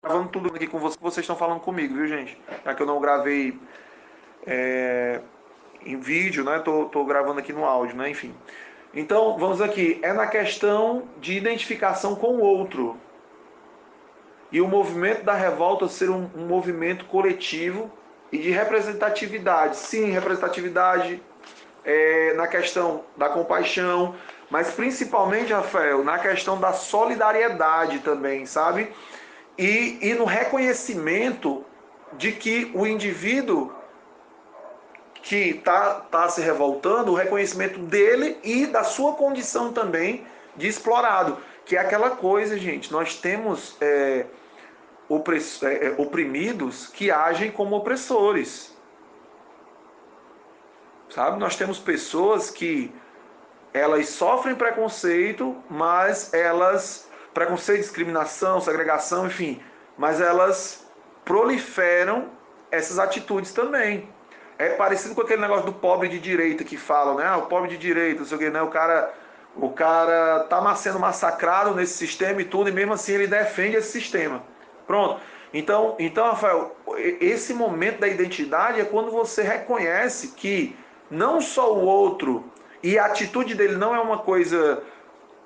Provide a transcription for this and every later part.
Gravando tudo aqui com vocês, que vocês estão falando comigo, viu, gente? Já que eu não gravei em vídeo, né? Tô gravando aqui no áudio, né? Enfim. Então, vamos aqui. É na questão de identificação com o outro. E o movimento da revolta ser um movimento coletivo e de representatividade. Sim, representatividade na questão da compaixão, mas principalmente, Rafael, na questão da solidariedade também, sabe? E no reconhecimento de que o indivíduo que está se revoltando, o reconhecimento dele e da sua condição também de explorado, que é aquela coisa, gente, nós temos oprimidos que agem como opressores, sabe? Nós temos pessoas que elas sofrem preconceito, mas elas preconceito, discriminação, segregação, enfim, mas elas proliferam essas atitudes também. É parecido com aquele negócio do pobre de direita que falam, né? Ah, o pobre de direita, não sei o que, né? O cara tá sendo massacrado nesse sistema e tudo, e mesmo assim ele defende esse sistema. Pronto. Então, Rafael, esse momento da identidade é quando você reconhece que não só o outro e a atitude dele não é uma coisa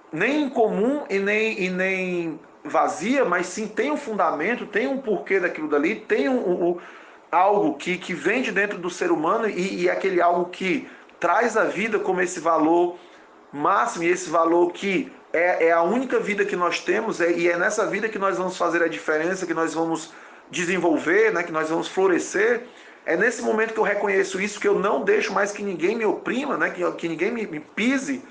nem incomum e nem vazia, mas sim tem um fundamento, tem um porquê daquilo dali, tem algo que vem de dentro do ser humano e aquele algo que traz a vida como esse valor máximo e esse valor que é a única vida que nós temos e é nessa vida que nós vamos fazer a diferença, que nós vamos desenvolver, né, que nós vamos florescer. É nesse momento que eu reconheço isso, que eu não deixo mais que ninguém me oprima, né, que ninguém me pise.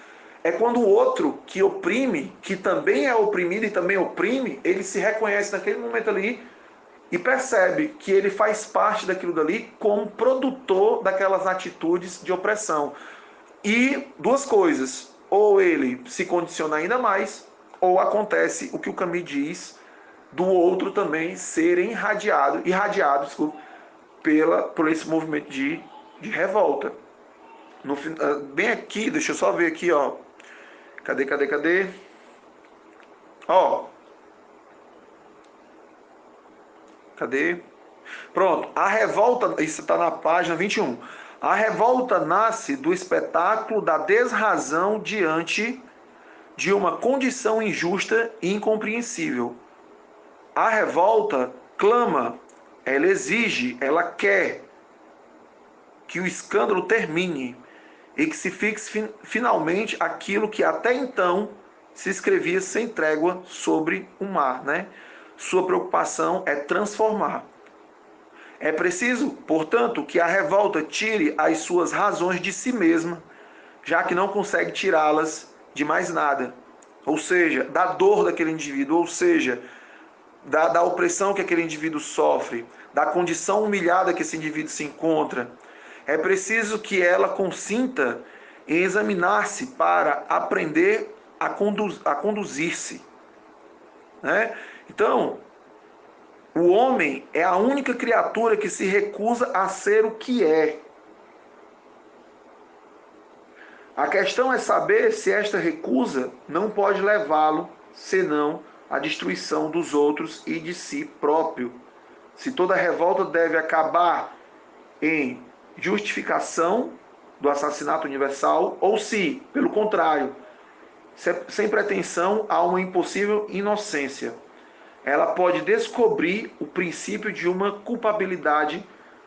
É quando o outro que oprime, que também é oprimido e também oprime, ele se reconhece naquele momento ali e percebe que ele faz parte daquilo dali como produtor daquelas atitudes de opressão. E duas coisas, ou ele se condiciona ainda mais, ou acontece o que o Camus diz, do outro também ser irradiado, desculpa, por esse movimento de revolta. Bem aqui, deixa eu só ver aqui, ó. Cadê? Ó, cadê? Pronto, a revolta, isso está na página 21. A revolta nasce do espetáculo da desrazão diante de uma condição injusta e incompreensível. A revolta clama, ela exige, ela quer que o escândalo termine e que se fixe finalmente aquilo que até então se escrevia sem trégua sobre o mar, né? Sua preocupação é transformar. É preciso, portanto, que a revolta tire as suas razões de si mesma, já que não consegue tirá-las de mais nada. Ou seja, da dor daquele indivíduo, ou seja, da opressão que aquele indivíduo sofre, da condição humilhada que esse indivíduo se encontra. É preciso que ela consinta em examinar-se para aprender a conduzir-se. Né? Então, o homem é a única criatura que se recusa a ser o que é. A questão é saber se esta recusa não pode levá-lo, senão à destruição dos outros e de si próprio. Se toda revolta deve acabar em justificação do assassinato universal, ou se, pelo contrário, sem pretensão a uma impossível inocência, ela pode descobrir o princípio de uma culpabilidade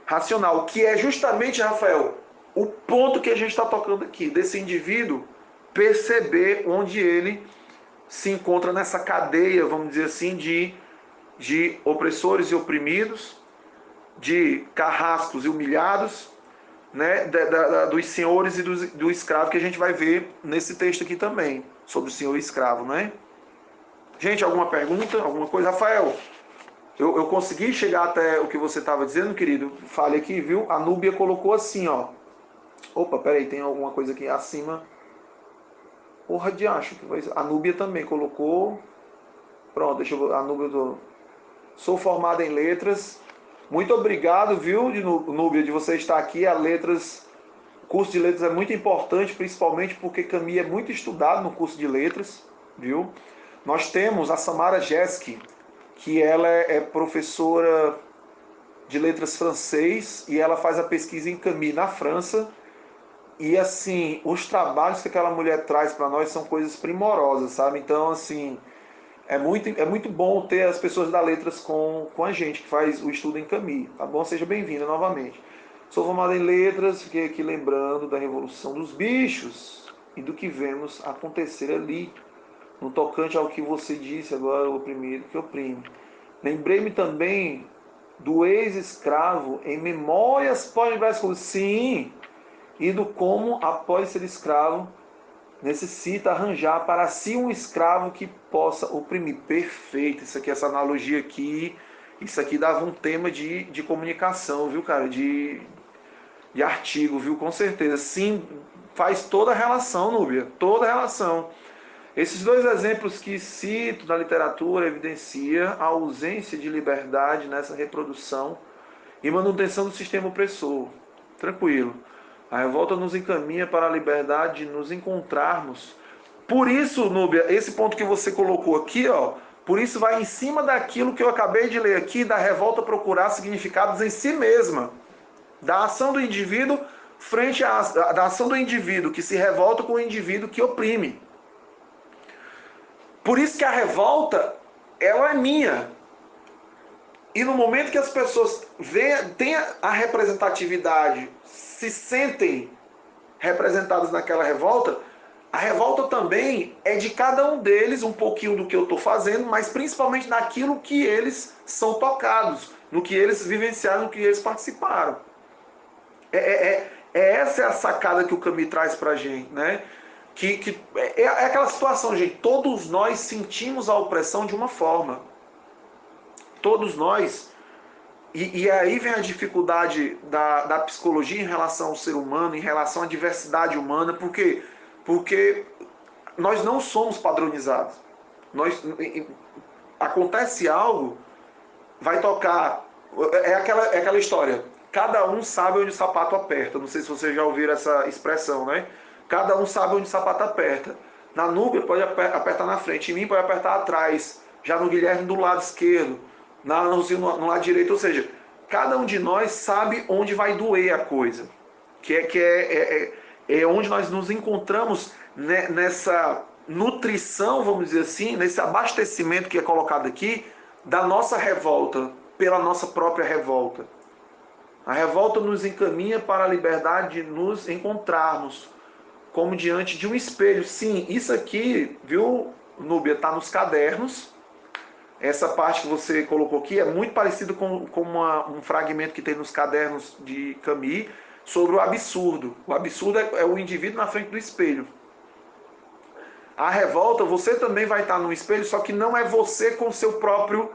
racional, que é justamente, Rafael, o ponto que a gente está tocando aqui, desse indivíduo perceber onde ele se encontra nessa cadeia, vamos dizer assim, de opressores e oprimidos, de carrascos e humilhados, né, dos senhores e do escravo, que a gente vai ver nesse texto aqui também, sobre o senhor e escravo, né? Gente, alguma pergunta? Alguma coisa? Rafael, eu consegui chegar até o que você estava dizendo, querido? Fale aqui, viu? A Núbia colocou assim, ó. Opa, peraí, tem alguma coisa aqui acima. Porra de acho. A Núbia também colocou. Pronto, deixa eu ver. A Núbia do... Sou formada em letras. Muito obrigado, viu, Núbia, de você estar aqui. A letras, o curso de letras é muito importante, principalmente porque Camus é muito estudado no curso de letras, viu? Nós temos a Samara Jeski, que ela é professora de letras francês e ela faz a pesquisa em Camus na França. E assim, os trabalhos que aquela mulher traz para nós são coisas primorosas, sabe? Então, assim, é muito bom ter as pessoas da letras com a gente, que faz o estudo em Camus, tá bom? Seja bem-vinda novamente. Sou formado em letras, fiquei aqui lembrando da Revolução dos Bichos e do que vemos acontecer ali, no tocante ao que você disse agora, o oprimido que oprime. Lembrei-me também do ex-escravo em Memórias Pós-Brasileiras. Sim, e do como, após ser escravo, necessita arranjar para si um escravo que possa oprimir. Perfeito, isso aqui, essa analogia aqui, isso aqui dava um tema de comunicação, viu, cara? De artigo, viu? Com certeza. Sim, faz toda a relação, Núbia, toda a relação. Esses dois exemplos que cito da literatura evidencia a ausência de liberdade nessa reprodução e manutenção do sistema opressor. Tranquilo. A revolta nos encaminha para a liberdade de nos encontrarmos. Por isso, Núbia, esse ponto que você colocou aqui, ó, por isso vai em cima daquilo que eu acabei de ler aqui, da revolta procurar significados em si mesma, da ação do indivíduo frente da ação do indivíduo que se revolta com o indivíduo que oprime. Por isso que a revolta, ela é minha. E no momento que as pessoas têm a representatividade, se sentem representadas naquela revolta, a revolta também é de cada um deles, um pouquinho do que eu estou fazendo, mas principalmente naquilo que eles são tocados, no que eles vivenciaram, no que eles participaram. Essa é a sacada que o Camus traz para a gente, né? É aquela situação, gente, todos nós sentimos a opressão de uma forma. Todos nós. E aí vem a dificuldade da psicologia em relação ao ser humano, em relação à diversidade humana, porque nós não somos padronizados. Acontece algo, vai tocar. É aquela história. Cada um sabe onde o sapato aperta. Não sei se vocês já ouviram essa expressão, né? Cada um sabe onde o sapato aperta. Na Núbia pode apertar na frente, em mim pode apertar atrás. Já no Guilherme do lado esquerdo, no lado direito. Ou seja, cada um de nós sabe onde vai doer a coisa. É onde nós nos encontramos nessa nutrição, vamos dizer assim, nesse abastecimento que é colocado aqui, da nossa revolta, pela nossa própria revolta. A revolta nos encaminha para a liberdade de nos encontrarmos, como diante de um espelho. Sim, isso aqui, viu, Núbia, está nos cadernos. Essa parte que você colocou aqui é muito parecido com um fragmento que tem nos cadernos de Camus sobre o absurdo. O absurdo é o indivíduo na frente do espelho. A revolta, você também vai estar no espelho, só que não é você com o seu próprio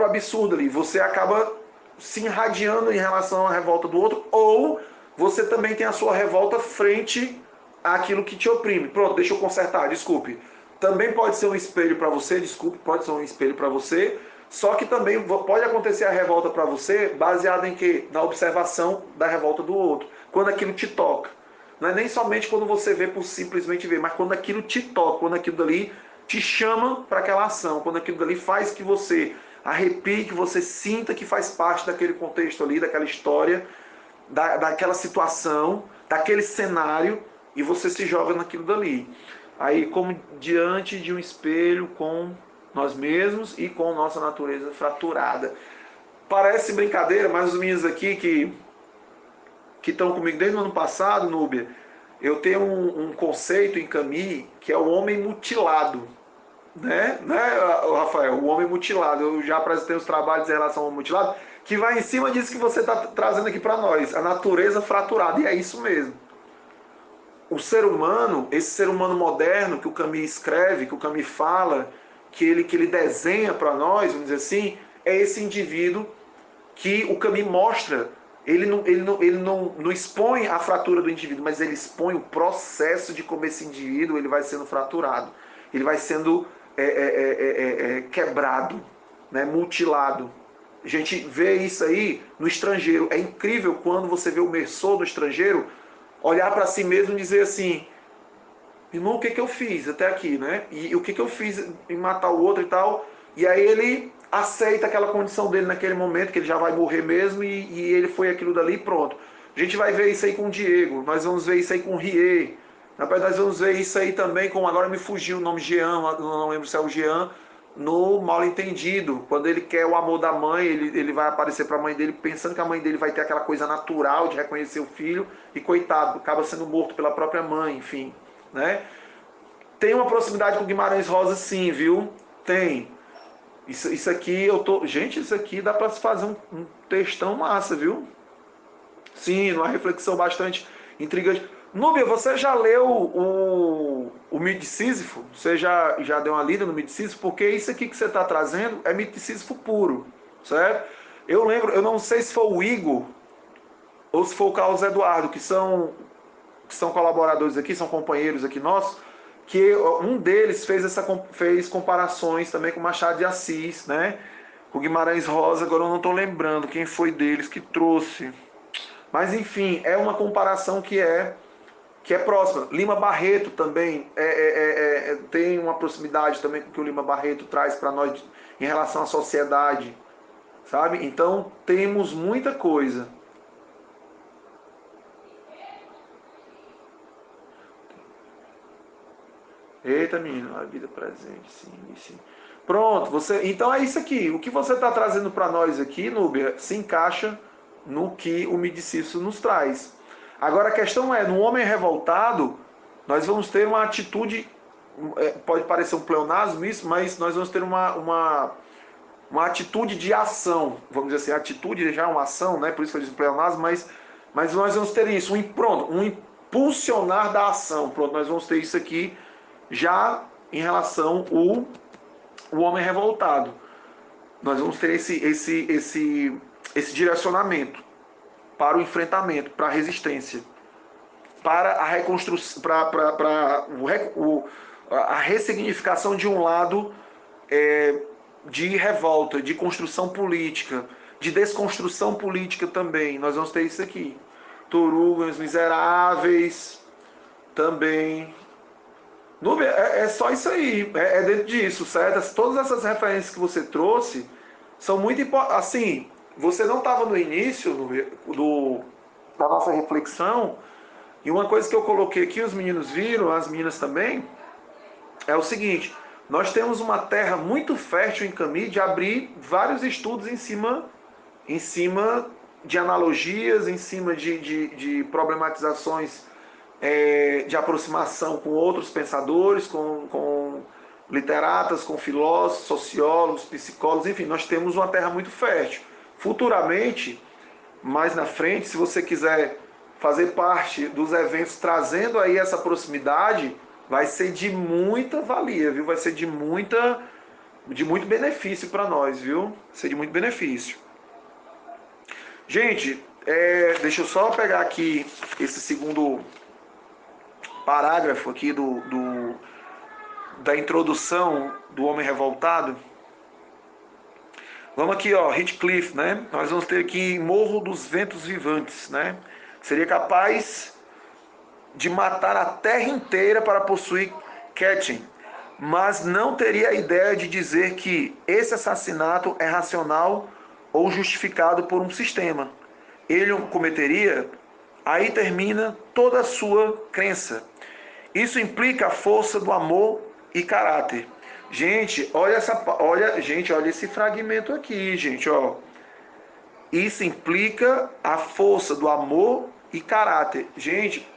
absurdo ali. Você acaba se irradiando em relação à revolta do outro, ou você também tem a sua revolta frente àquilo que te oprime. Pronto, deixa eu consertar, desculpe. Também pode ser um espelho para você, desculpe, pode ser um espelho para você, só que também pode acontecer a revolta para você baseada em quê? Na observação da revolta do outro, quando aquilo te toca. Não é nem somente quando você vê por simplesmente ver, mas quando aquilo te toca, quando aquilo dali te chama para aquela ação, quando aquilo dali faz que você arrepie, que você sinta que faz parte daquele contexto ali, daquela história, daquela situação, daquele cenário, e você se joga naquilo dali. Aí, como diante de um espelho com nós mesmos e com nossa natureza fraturada. Parece brincadeira, mas os meninos aqui que estão comigo desde o ano passado, Núbia, eu tenho um conceito em Camus que é o homem mutilado. Né, Rafael? O homem mutilado. Eu já apresentei os trabalhos em relação ao mutilado, que vai em cima disso que você está trazendo aqui para nós, a natureza fraturada. E é isso mesmo. O ser humano, esse ser humano moderno que o Camus escreve, que o Camus fala, que ele desenha para nós, vamos dizer assim, é esse indivíduo que o Camus mostra. Ele não expõe a fratura do indivíduo, mas ele expõe o processo de como esse indivíduo ele vai sendo fraturado. Ele vai sendo quebrado, né, mutilado. A gente vê isso aí no estrangeiro. É incrível quando você vê o imersor do estrangeiro olhar para si mesmo e dizer assim: irmão, o que eu fiz até aqui, né? E o que eu fiz em matar o outro e tal? e aí ele aceita aquela condição dele naquele momento, que ele já vai morrer mesmo, e ele foi aquilo dali e pronto. A gente vai ver isso aí com o Diego, nós vamos ver isso aí com o Rie, nós vamos ver isso aí também com, agora me fugiu o nome Jean, não lembro se é o Jean, no Mal Entendido, quando ele quer o amor da mãe, ele vai aparecer para a mãe dele pensando que a mãe dele vai ter aquela coisa natural de reconhecer o filho, e coitado, acaba sendo morto pela própria mãe, enfim, né? Tem uma proximidade com Guimarães Rosa, sim, viu? Tem. Isso aqui eu tô. Gente, isso aqui dá para se fazer um textão massa, viu? Sim, uma reflexão bastante intrigante. Núbia, você já leu o Mito de Sísifo? Você já deu uma lida no Mito de Sísifo? Porque isso aqui que você está trazendo é Mito de Sísifo puro, certo? Eu lembro, eu não sei se foi o Igor ou se foi o Carlos Eduardo, que são colaboradores aqui, são companheiros aqui nossos, que um deles fez comparações também com Machado de Assis, né? Com Guimarães Rosa, agora eu não estou lembrando quem foi deles que trouxe. Mas enfim, é uma comparação que é próxima. Lima Barreto também tem uma proximidade também com o que o Lima Barreto traz para nós em relação à sociedade, sabe? Então temos muita coisa. Eita, menino, a vida presente, sim, sim. Pronto, então é isso aqui. O que você está trazendo para nós aqui, Núbia, se encaixa no que o Midicício nos traz. Agora a questão é, no homem revoltado, nós vamos ter uma atitude, pode parecer um pleonasmo isso, mas nós vamos ter uma atitude de ação, vamos dizer assim, atitude já é uma ação, né? Por isso que eu disse pleonasmo, mas nós vamos ter isso, um impulsionar da ação. Pronto, nós vamos ter isso aqui já em relação ao homem revoltado. Nós vamos ter esse direcionamento para o enfrentamento, para a resistência, para a reconstrução, para a ressignificação de um lado de revolta, de construção política, de desconstrução política também. Nós vamos ter isso aqui. Torugo, Os Miseráveis, também. Núbia, é só isso aí, é dentro disso, certo? Todas essas referências que você trouxe são muito importantes. Assim, você não estava no início da nossa reflexão, e uma coisa que eu coloquei aqui, os meninos viram, as meninas também, é o seguinte: nós temos uma terra muito fértil em Camille de abrir vários estudos em cima de analogias, em cima de problematizações de aproximação com outros pensadores, com literatas, com filósofos, sociólogos, psicólogos, enfim, nós temos uma terra muito fértil. Futuramente, mais na frente, se você quiser fazer parte dos eventos trazendo aí essa proximidade, vai ser de muita valia, viu? Vai ser de muito benefício para nós, viu? Vai ser de muito benefício. Gente, deixa eu só pegar aqui esse segundo parágrafo aqui da introdução do Homem Revoltado. Vamos aqui, ó, Heathcliff, né? Nós vamos ter aqui Morro dos Ventos Vivantes, né? Seria capaz de matar a terra inteira para possuir Ketchen, mas não teria a ideia de dizer que esse assassinato é racional ou justificado por um sistema. Ele o cometeria, aí termina toda a sua crença. Isso implica a força do amor e caráter. Gente, olha esse fragmento aqui, gente, ó. Isso implica a força do amor e caráter. Gente,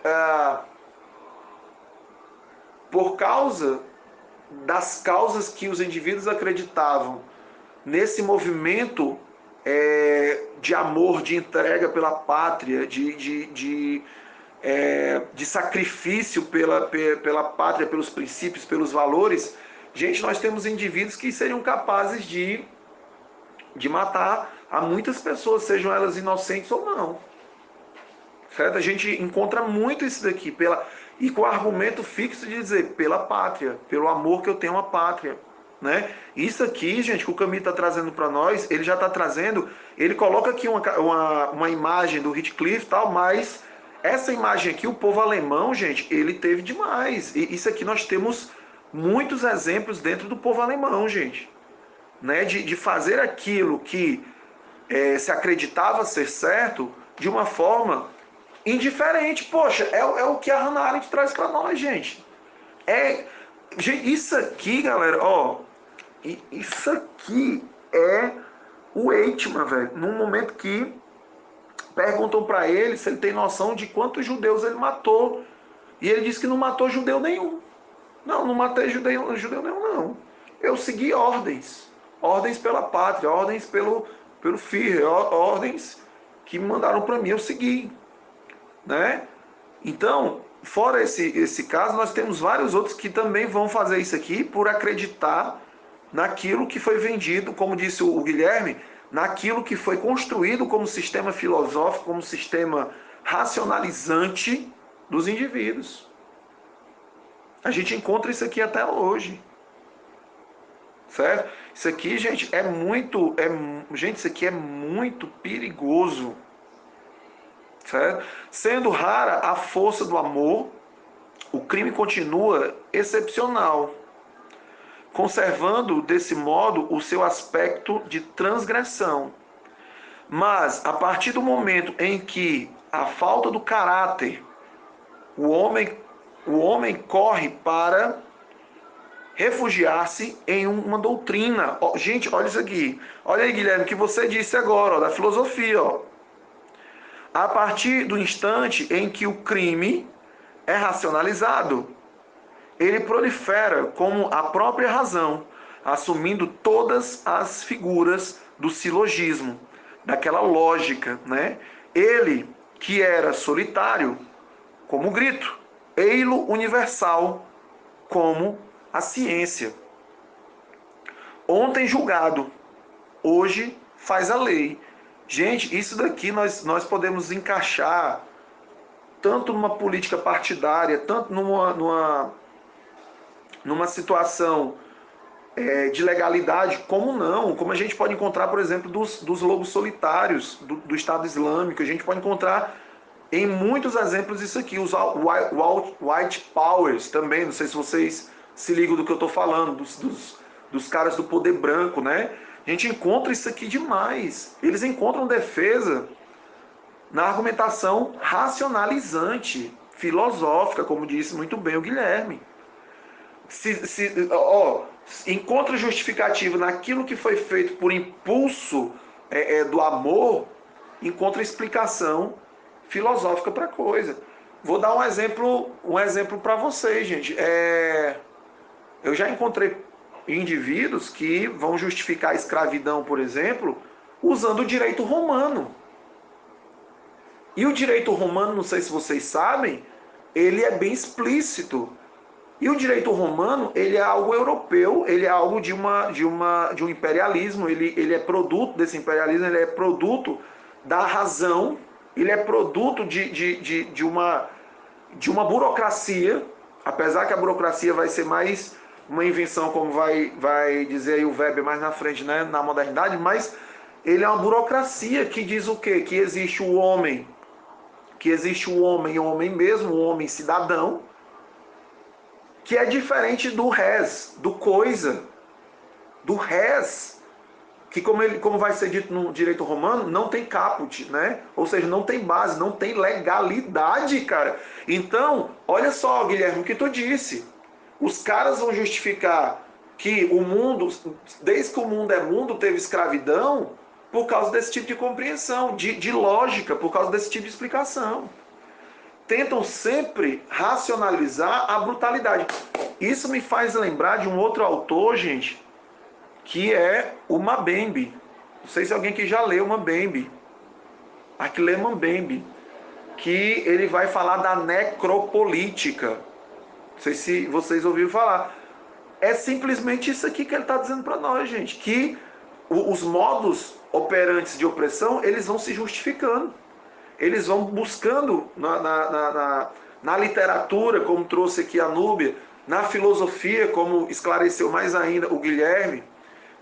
por causa das causas que os indivíduos acreditavam nesse movimento de amor, de entrega pela pátria, de sacrifício pela pátria, pelos princípios, pelos valores, gente, nós temos indivíduos que seriam capazes de matar a muitas pessoas, sejam elas inocentes ou não. Certo? A gente encontra muito isso daqui, e com o argumento fixo de dizer, pela pátria, pelo amor que eu tenho à pátria. Né? Isso aqui, gente, que o Camus está trazendo para nós, ele já está trazendo, ele coloca aqui uma imagem do Heathcliff e tal, mas essa imagem aqui, o povo alemão, gente, ele teve demais. E isso aqui nós temos muitos exemplos dentro do povo alemão, gente. né, de fazer aquilo que se acreditava ser certo de uma forma indiferente. Poxa, é o que a Hannah Arendt traz para nós, gente. Gente, isso aqui, galera, ó, isso aqui é o Eichmann, velho, num momento que perguntam para ele se ele tem noção de quantos judeus ele matou. E ele disse que não matou judeu nenhum. Não matei judeu nenhum, não. Eu segui ordens. Ordens pela pátria, ordens pelo Führer, ordens que me mandaram para mim, eu segui. Né? Então, fora esse caso, nós temos vários outros que também vão fazer isso aqui por acreditar naquilo que foi vendido, como disse o Guilherme, naquilo que foi construído como sistema filosófico, como sistema racionalizante dos indivíduos. A gente encontra isso aqui até hoje. Certo? Isso aqui, gente, gente, isso aqui é muito perigoso. Certo? Sendo rara a força do amor, o crime continua excepcional, conservando desse modo o seu aspecto de transgressão. Mas a partir do momento em que a falta do caráter, o homem corre para refugiar-se em uma doutrina. Gente, olha isso aqui. Olha aí, Guilherme, o que você disse agora, da filosofia. A partir do instante em que o crime é racionalizado, ele prolifera como a própria razão, assumindo todas as figuras do silogismo, daquela lógica, né? Ele, que era solitário, como o grito, ei-lo universal, como a ciência. Ontem julgado, hoje faz a lei. Gente, isso daqui nós podemos encaixar tanto numa política partidária, tanto numa situação de legalidade, como não. Como a gente pode encontrar, por exemplo, dos lobos solitários do Estado Islâmico. A gente pode encontrar em muitos exemplos isso aqui. Os white powers também, não sei se vocês se ligam do que eu estou falando, dos caras do poder branco, né? A gente encontra isso aqui demais. Eles encontram defesa na argumentação racionalizante, filosófica, como disse muito bem o Guilherme. Encontra justificativa naquilo que foi feito por impulso do amor, encontra explicação filosófica para a coisa. Vou dar um exemplo para vocês, gente. Eu já encontrei indivíduos que vão justificar a escravidão, por exemplo, usando o direito romano. E o direito romano, não sei se vocês sabem, ele é bem explícito. E o direito romano, ele é algo europeu, ele é algo de um imperialismo, ele é produto desse imperialismo, ele é produto da razão, ele é produto de uma burocracia, apesar que a burocracia vai ser mais uma invenção, como vai dizer aí o Weber mais na frente, né, na modernidade, mas ele é uma burocracia que diz o quê? Que existe o homem, o homem mesmo, o homem cidadão, que é diferente do res, do coisa, do res, que como vai ser dito no direito romano, não tem caput, né? Ou seja, não tem base, não tem legalidade, cara. Então, olha só, Guilherme, o que tu disse. Os caras vão justificar que o mundo, desde que o mundo é mundo, teve escravidão, por causa desse tipo de compreensão, de lógica, por causa desse tipo de explicação. Tentam sempre racionalizar a brutalidade. Isso me faz lembrar de um outro autor, gente, que é o Mbembe. Não sei se alguém que já leu Mbembe. Achille Mbembe. Que ele vai falar da necropolítica. Não sei se vocês ouviram falar. É simplesmente isso aqui que ele está dizendo para nós, gente. Que os modos operantes de opressão, eles vão se justificando. Eles vão buscando na literatura, como trouxe aqui a Núbia, na filosofia, como esclareceu mais ainda o Guilherme,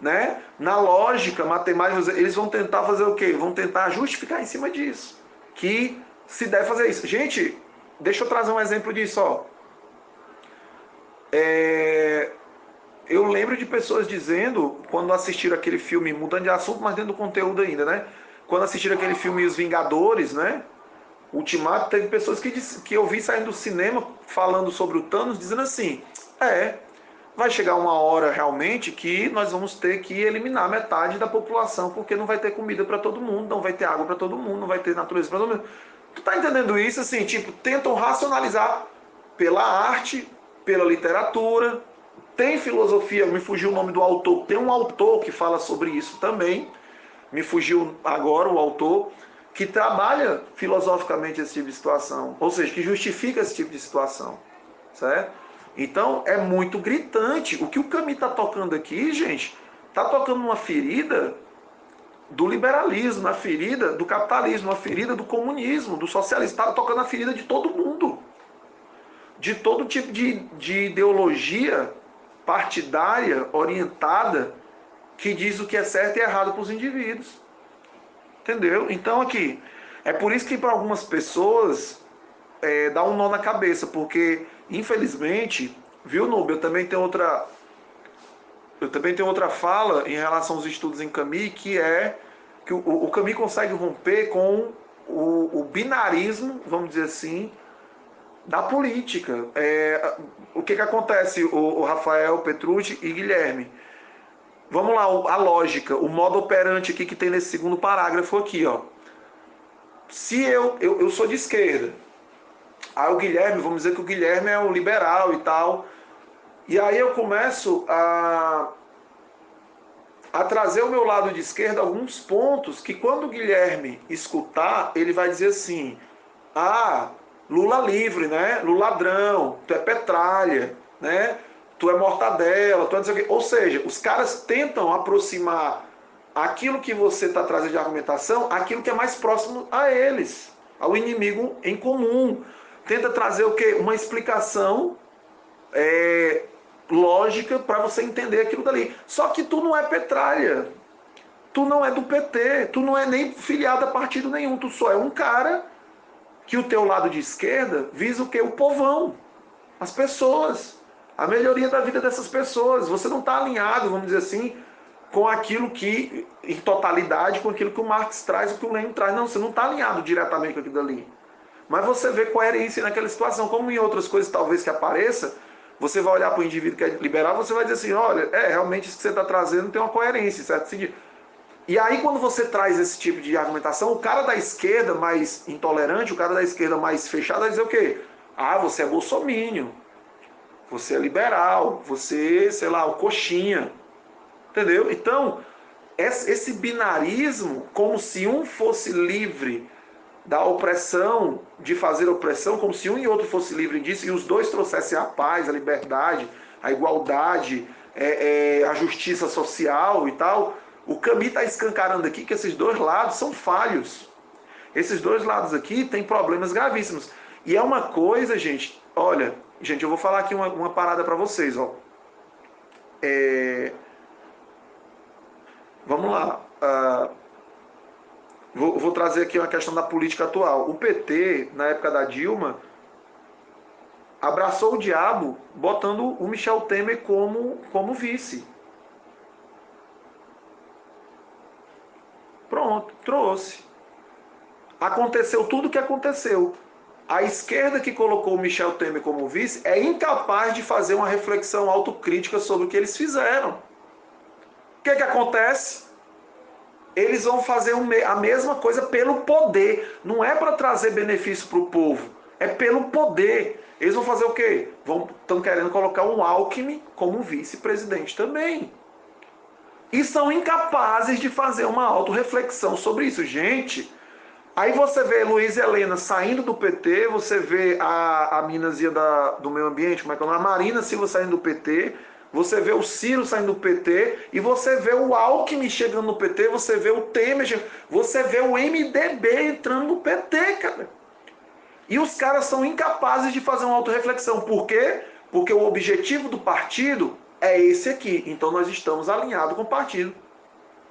né? Na lógica, matemática, eles vão tentar fazer o quê? Vão tentar justificar em cima disso. Que se deve fazer isso. Gente, deixa eu trazer um exemplo disso. eu lembro de pessoas dizendo, quando assistiram aquele filme, mudando de assunto, mas dentro do conteúdo ainda, né? Quando assistiram aquele filme Os Vingadores, né? Ultimato, teve pessoas que eu vi saindo do cinema falando sobre o Thanos, dizendo assim: vai chegar uma hora realmente que nós vamos ter que eliminar metade da população, porque não vai ter comida para todo mundo, não vai ter água para todo mundo, não vai ter natureza para todo mundo. Tu tá entendendo isso? Assim, tipo, tentam racionalizar pela arte, pela literatura. Tem filosofia, me fugiu o nome do autor, tem um autor que fala sobre isso também, me fugiu agora o autor, que trabalha filosoficamente esse tipo de situação, ou seja, que justifica esse tipo de situação, certo? Então é muito gritante. O que o Camus está tocando aqui, gente, está tocando uma ferida do liberalismo, uma ferida do capitalismo, uma ferida do comunismo, do socialismo, está tocando a ferida de todo mundo, de todo tipo de ideologia partidária, orientada, que diz o que é certo e errado para os indivíduos. Entendeu? Então aqui, é por isso que para algumas pessoas dá um nó na cabeça, porque infelizmente, viu, Nubia, eu também tenho outra fala em relação aos estudos em Camus, que é que o Camus consegue romper com o binarismo, vamos dizer assim, da política. O que acontece, o Rafael, Petrucci e Guilherme? Vamos lá, a lógica, o modo operante aqui que tem nesse segundo parágrafo aqui, ó. Se eu sou de esquerda, aí o Guilherme, vamos dizer que o Guilherme é um liberal e tal, e aí eu começo a trazer o meu lado de esquerda alguns pontos que quando o Guilherme escutar, ele vai dizer assim: Lula livre, né? Lula ladrão, tu é petralha, né? Tu é mortadela, tu é não sei o quê. Ou seja, os caras tentam aproximar aquilo que você está trazendo de argumentação, aquilo que é mais próximo a eles, ao inimigo em comum. Tenta trazer o quê? Uma explicação lógica para você entender aquilo dali. Só que tu não é petralha, tu não é do PT, tu não é nem filiado a partido nenhum, tu só é um cara que o teu lado de esquerda visa o quê? O povão, as pessoas, a melhoria da vida dessas pessoas. Você não está alinhado, vamos dizer assim, com aquilo que, em totalidade, com aquilo que o Marx traz, o que o Lenin traz. Não, você não está alinhado diretamente com aquilo dali. Mas você vê coerência naquela situação, como em outras coisas talvez que apareça, você vai olhar para o indivíduo que é liberal, você vai dizer assim: olha, realmente isso que você está trazendo tem uma coerência, certo? E aí quando você traz esse tipo de argumentação, o cara da esquerda mais intolerante, o cara da esquerda mais fechado vai dizer o quê? Você é bolsomínio, você é liberal, você, sei lá, o coxinha. Entendeu? Então, esse binarismo, como se um fosse livre da opressão, de fazer opressão, como se um e outro fosse livre disso, e os dois trouxessem a paz, a liberdade, a igualdade, a justiça social e tal. O Camus está escancarando aqui que esses dois lados são falhos. Esses dois lados aqui têm problemas gravíssimos. E é uma coisa, gente, olha, gente, eu vou falar aqui uma parada para vocês, ó. Vamos lá. Vou trazer aqui uma questão da política atual. O PT, na época da Dilma, abraçou o diabo botando o Michel Temer como vice. Pronto, trouxe. Aconteceu tudo o que aconteceu. A esquerda que colocou o Michel Temer como vice é incapaz de fazer uma reflexão autocrítica sobre o que eles fizeram. O que acontece? Eles vão fazer a mesma coisa pelo poder. Não é para trazer benefício para o povo. É pelo poder. Eles vão fazer o quê? Estão querendo colocar um Alckmin como vice-presidente também. E são incapazes de fazer uma autorreflexão sobre isso. Gente, aí você vê Luiz Helena saindo do PT, você vê a minazinha do meio ambiente, como é que é? A Marina Silva saindo do PT, você vê o Ciro saindo do PT, e você vê o Alckmin chegando no PT, você vê o Temer, você vê o MDB entrando no PT, cara. E os caras são incapazes de fazer uma autorreflexão. Por quê? Porque o objetivo do partido é esse aqui. Então nós estamos alinhados com o partido.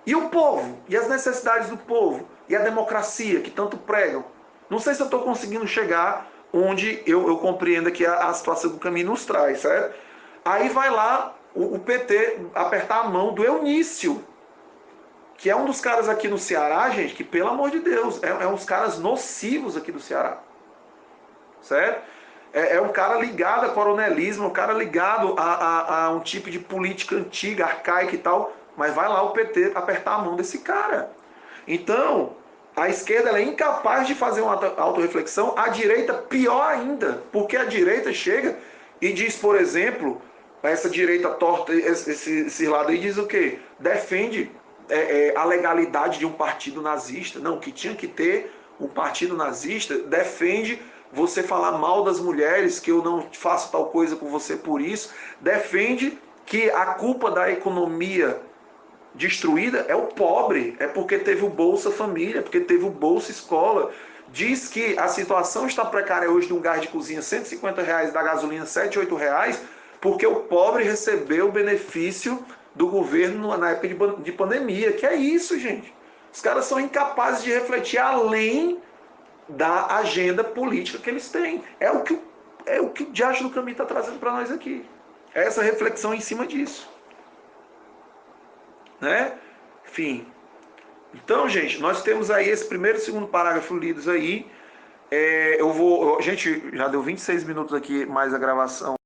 E o povo? E as necessidades do povo? E a democracia que tanto pregam? Não sei se eu estou conseguindo chegar onde eu compreendo que a situação do caminho nos traz, certo? Aí vai lá o PT apertar a mão do Eunício, que é um dos caras aqui no Ceará, gente, que pelo amor de Deus, é uns caras nocivos aqui do Ceará. Certo? É um cara ligado a coronelismo, um cara ligado a um tipo de política antiga, arcaica e tal, mas vai lá o PT apertar a mão desse cara. Então, a esquerda ela é incapaz de fazer uma autorreflexão, a direita pior ainda, porque a direita chega e diz, por exemplo, essa direita torta, esse lado aí diz o quê? Defende a legalidade de um partido nazista. Não, que tinha que ter um partido nazista, defende você falar mal das mulheres, que eu não faço tal coisa com você por isso, defende que a culpa da economia destruída é o pobre, é porque teve o Bolsa Família, porque teve o Bolsa Escola. Diz que a situação está precária hoje de um gás de cozinha R$150, da gasolina R$7, R$8, porque o pobre recebeu o benefício do governo na época de pandemia. Que é isso, gente? Os caras são incapazes de refletir além da agenda política que eles têm. É o que o Diacho do Caminho está trazendo para nós aqui. É essa reflexão em cima disso. Né? Enfim. Então, gente, nós temos aí esse primeiro e segundo parágrafo lidos aí. Gente, já deu 26 minutos aqui mais a gravação.